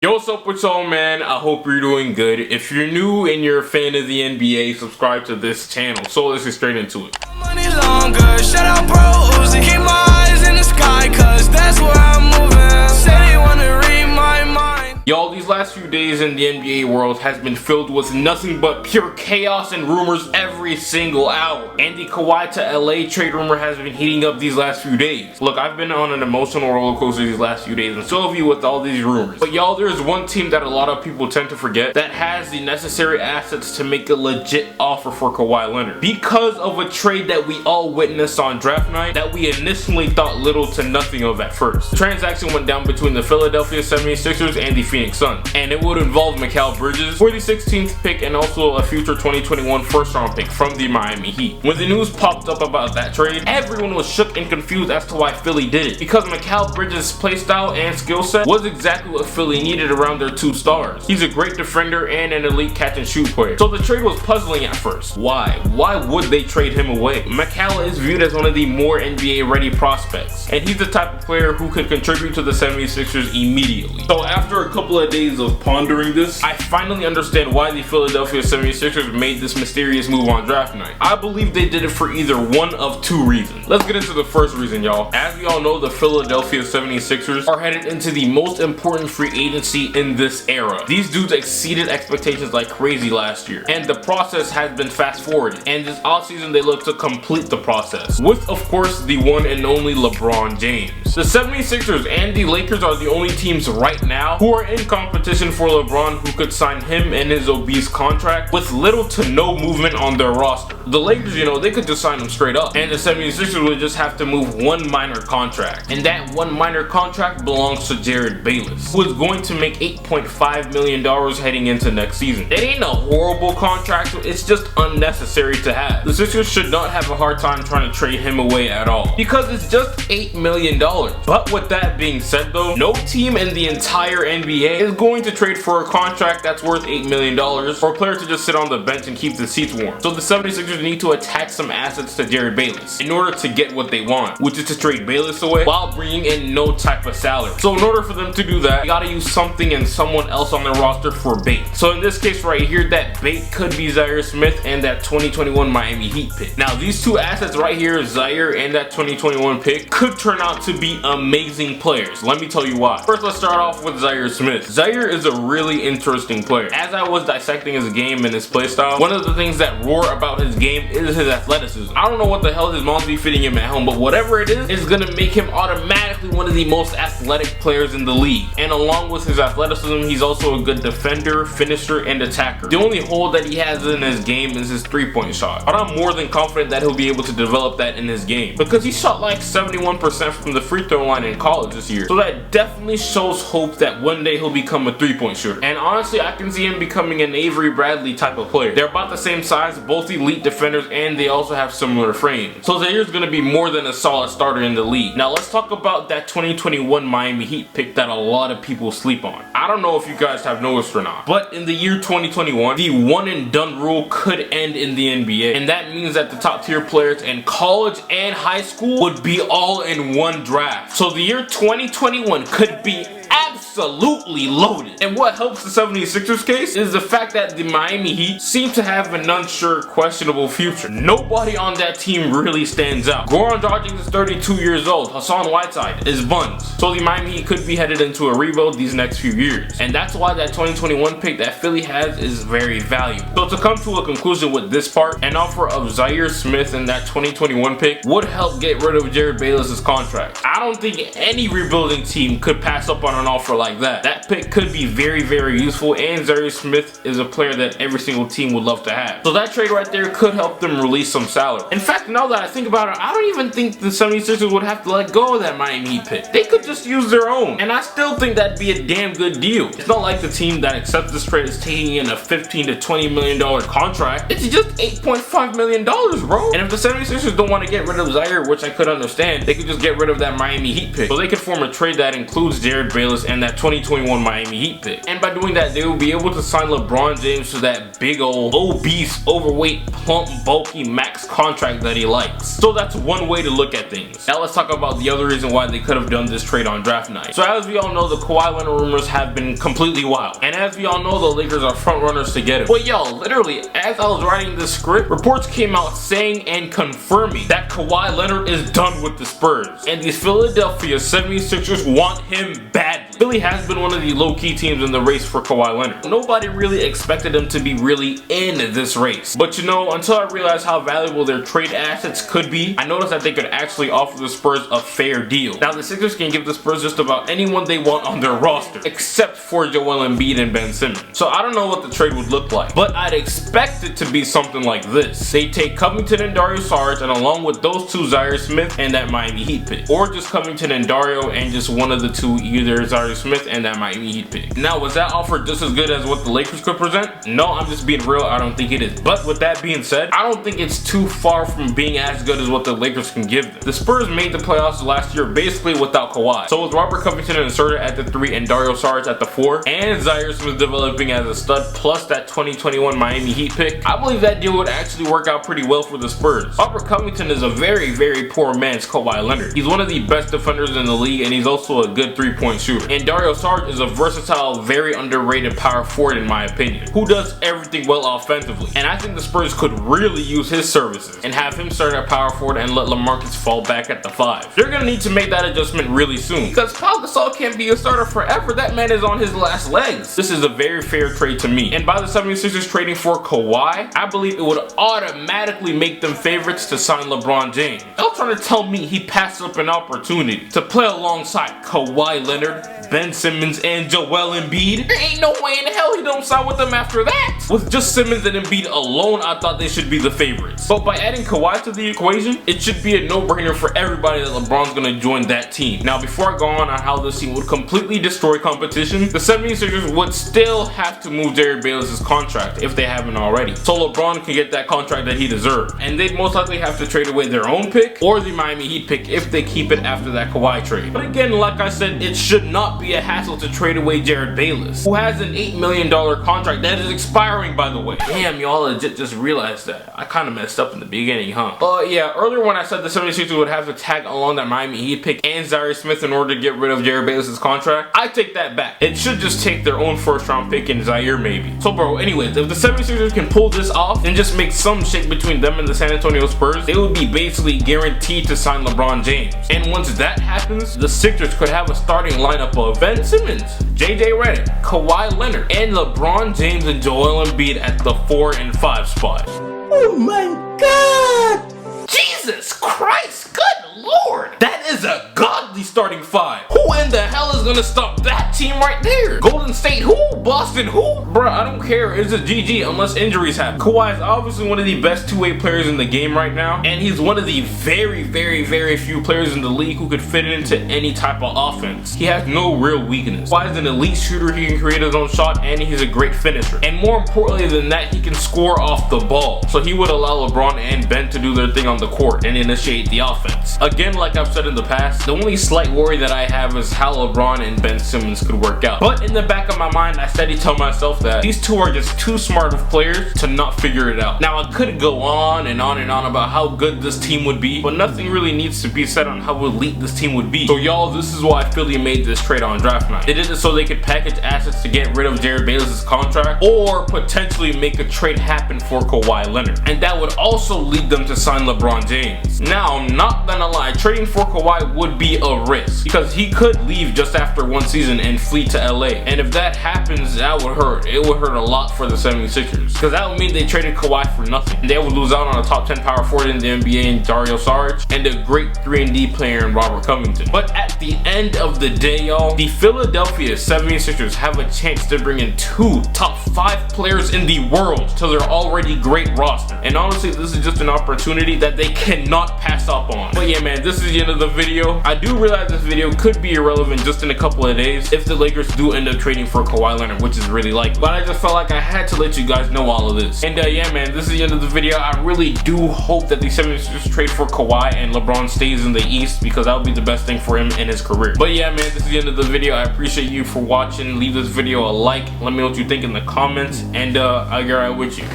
Yo, what's up with y'all, man? I hope you're doing good. If you're new and you're a fan of the NBA, subscribe to this channel. So let's get straight into it. Money longer, shout out bros and keep my eyes in the sky, cause that's where I'm moving. Say they wanna read my mind. Y'all, these last few days in the NBA world has been filled with nothing but pure chaos and rumors every single hour. And the Kawhi to LA trade rumor has been heating up these last few days. Look, I've been on an emotional roller coaster these last few days, and so have you with all these rumors. But y'all, there's one team that a lot of people tend to forget that has the necessary assets to make a legit offer for Kawhi Leonard. Because of a trade that we all witnessed on draft night that we initially thought little to nothing of at first. The transaction went down between the Philadelphia 76ers and the Phoenix Suns, and it would involve Mikal Bridges for the 16th pick and also a future 2021 first round pick from the Miami Heat. When the news popped up about that trade, everyone was shook and confused as to why Philly did it, because Mikal Bridges' playstyle and skill set was exactly what Philly needed around their two stars. He's a great defender and an elite catch and shoot player. So the trade was puzzling at first. Why would they trade him away? Mikal is viewed as one of the more NBA ready prospects, and he's the type of player who could contribute to the 76ers immediately. So after a couple of days of pondering this, I finally understand why the Philadelphia 76ers made this mysterious move on draft night. I believe they did it for either one of two reasons. Let's get into the first reason, y'all. As we all know, the Philadelphia 76ers are headed into the most important free agency in this era. These dudes exceeded expectations like crazy last year, and the process has been fast forwarded, and this offseason they look to complete the process with, of course, the one and only LeBron James. The 76ers and the Lakers are the only teams right now who are in competition for LeBron who could sign him and his obese contract with little to no movement on their roster. The Lakers, they could just sign him straight up, and the 76ers would just have to move one minor contract, and that one minor contract belongs to Jerryd Bayless, who is going to make $8.5 million heading into next season. It ain't a horrible contract, it's just unnecessary to have. The Sixers should not have a hard time trying to trade him away at all, because it's just $8 million. But with that being said though, no team in the entire NBA is going to trade for a contract that's worth $8 million for a player to just sit on the bench and keep the seats warm. So the 76ers need to attach some assets to Jerryd Bayless in order to get what they want, which is to trade Bayless away while bringing in no type of salary. So in order for them to do that, you gotta use something and someone else on their roster for bait. So in this case right here, that bait could be Zaire Smith and that 2021 Miami Heat pick. Now these two assets right here, Zaire and that 2021 pick, could turn out to be amazing players. Let me tell you why. First, let's start off with Zaire Smith. Zaire is a really interesting player. As I was dissecting his game and his playstyle, one of the things that roar about his game is his athleticism. I don't know what the hell his mom's be feeding him at home, but whatever it is gonna make him automatically one of the most athletic players in the league. And along with his athleticism, he's also a good defender, finisher, and attacker. The only hole that he has in his game is his three-point shot, but I'm more than confident that he'll be able to develop that in his game, because he shot like 71% from the free throw line in college this year. So that definitely shows hope that one day he'll become a three-point shooter. And honestly, I can see him becoming an Avery Bradley type of player. They're about the same size, both elite defenders, and they also have similar frames. So Zaire's gonna be more than a solid starter in the league. Now let's talk about that 2021 Miami Heat pick that a lot of people sleep on. I don't know if you guys have noticed or not, but in the year 2021, the one and done rule could end in the NBA, and that means that the top tier players in college and high school would be all in one draft. So the year 2021 could be absolutely loaded. And what helps the 76ers case is the fact that the Miami Heat seem to have an unsure, questionable future. Nobody on that team really stands out. Goran Dragic is 32 years old. Hassan Whiteside is buns. So the Miami Heat could be headed into a rebuild these next few years. And that's why that 2021 pick that Philly has is very valuable. So to come to a conclusion with this part, an offer of Zaire Smith and that 2021 pick would help get rid of Jerryd Bayless' contract. I don't think any rebuilding team could pass up on an offer like that. That pick could be very, very useful, and Zaire Smith is a player that every single team would love to have. So that trade right there could help them release some salary. In fact, now that I think about it, I don't even think the 76ers would have to let go of that Miami Heat pick. They could just use their own, and I still think that'd be a damn good deal. It's not like the team that accepts this trade is taking in a $15 to $20 million contract. It's just $8.5 million, bro. And if the 76ers don't want to get rid of Zaire, which I could understand, they could just get rid of that Miami Heat pick. So they could form a trade that includes Jerryd Bayless Bayless and that 2021 Miami Heat pick. And by doing that, they will be able to sign LeBron James to that big old obese, overweight, plump, bulky max contract that he likes. So that's one way to look at things. Now let's talk about the other reason why they could have done this trade on draft night. So as we all know, the Kawhi Leonard rumors have been completely wild. And as we all know, the Lakers are front runners to get him. But yo, literally, as I was writing this script, reports came out saying and confirming that Kawhi Leonard is done with the Spurs. And these Philadelphia 76ers want him badly. Philly has been one of the low-key teams in the race for Kawhi Leonard. Nobody really expected him to be really in this race. But you know, until I realized how valuable their trade assets could be, I noticed that they could actually offer the Spurs a fair deal. Now the Sixers can give the Spurs just about anyone they want on their roster, except for Joel Embiid and Ben Simmons. So I don't know what the trade would look like, but I'd expect it to be something like this. They take Covington and Dario Saric, and along with those two, Zaire Smith and that Miami Heat pick. Or just Covington and Dario and just one of the two, either Zaire Smith and that Miami Heat pick. Now was that offer just as good as what the Lakers could present? No, I'm just being real, I don't think it is. But with that being said, I don't think it's too far from being as good as what the Lakers can give them. The Spurs made the playoffs last year basically without Kawhi. So with Robert Covington inserted at the 3 and Dario Saric at the 4, and Zaire Smith developing as a stud, plus that 2021 Miami Heat pick, I believe that deal would actually work out pretty well for the Spurs. Robert Covington is a very, very poor man's Kawhi Leonard. He's one of the best defenders in the league, and he's also a good three-point shooter. And Dario Saric is a versatile, very underrated power forward in my opinion, who does everything well offensively. And I think the Spurs could really use his services and have him start at power forward and let LaMarcus fall back at the 5. They're gonna need to make that adjustment really soon, because Pau Gasol can't be a starter forever. That man is on his last legs. This is a very fair trade to me. And by the 76ers trading for Kawhi, I believe it would automatically make them favorites to sign LeBron James. Y'all trying to tell me he passed up an opportunity to play alongside Kawhi Leonard, Ben Simmons, and Joel Embiid? There ain't no way in hell he don't sign with them after that. With just Simmons and Embiid alone, I thought they should be the favorites. But by adding Kawhi to the equation, it should be a no-brainer for everybody that LeBron's gonna join that team. Now before I go on how this team would completely destroy competition, the 76ers would still have to move Jerry Bayless' contract if they haven't already, so LeBron can get that contract that he deserved. And they'd most likely have to trade away their own pick or the Miami Heat pick if they keep it after that Kawhi trade. But again, like I said, it should not be a hassle to trade away Jared Bayless, who has an $8 million contract that is expiring, by the way. Damn, y'all legit just realized that. I kind of messed up in the beginning, huh? Yeah, earlier when I said the 76ers would have to tag along that Miami Heat pick and Zaire Smith in order to get rid of Jared Bayless' contract, I take that back. It should just take their own first round pick in Zaire maybe. So bro, anyways, if the 76ers can pull this off and just make some shake between them and the San Antonio Spurs, they would be basically guaranteed to sign LeBron James. And once that happens, the Sixers could have a starting lineup of Ben Simmons, JJ Redick, Kawhi Leonard, and LeBron James and Joel Embiid at the 4 and 5 spot. Oh my God! Jesus Christ, good lord! That is a godly starting 5. Who in the hell is gonna stop that team right there? Golden State who? Boston who? Bruh, I don't care. It's a GG unless injuries happen. Kawhi is obviously one of the best two-way players in the game right now, and he's one of the very, very, very few players in the league who could fit into any type of offense. He has no real weakness. Kawhi is an elite shooter. He can create his own shot, and he's a great finisher. And more importantly than that, he can score off the ball. So he would allow LeBron and Ben to do their thing on the court and initiate the offense. Again, like I've said in the past, the only slight worry that I have is how LeBron and Ben Simmons could work out. But in the back of my mind, I steady tell myself that these two are just too smart of players to not figure it out. Now, I could go on and on and on about how good this team would be, but nothing really needs to be said on how elite this team would be. So y'all, this is why Philly made this trade on draft night. They did it so they could package assets to get rid of Jared Bayless' contract, or potentially make a trade happen for Kawhi Leonard. And that would also lead them to sign LeBron James. Now, I'm not gonna lie, trading for Kawhi would be a risk, because he could leave just after one season and flee to LA. And if that happens, that would hurt. It would hurt a lot for the 76ers, because that would mean they traded Kawhi for nothing. They would lose out on a top 10 power forward in the NBA in Dario Saric, and a great 3-and-D player in Robert Covington. But at the end of the day, y'all, the Philadelphia 76ers have a chance to bring in 2 top 5 players in the world to their already great roster. And honestly, this is just an opportunity that they cannot pass up on. But yeah, man, this is the end of the video. I do realize this video could be irrelevant just in a couple of days if the Lakers do end up trading for Kawhi Leonard Leonard, which is really likely. But I just felt like I had to let you guys know all of this. And yeah, man, this is the end of the video. I really do hope that the 76ers trade for Kawhi and LeBron stays in the East, because that would be the best thing for him in his career. But yeah, man, this is the end of the video. I appreciate you for watching. Leave this video a like. Let me know what you think in the comments, and I'll get right with you.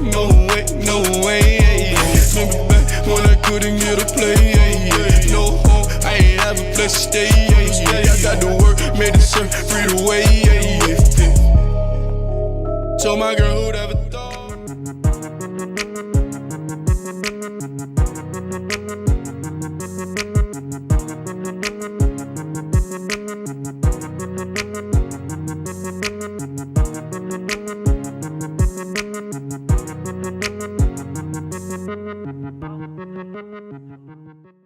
No way, remember back when I couldn't get a play, no home, I ain't have a place to stay, I got to work, made it free to way, told my girl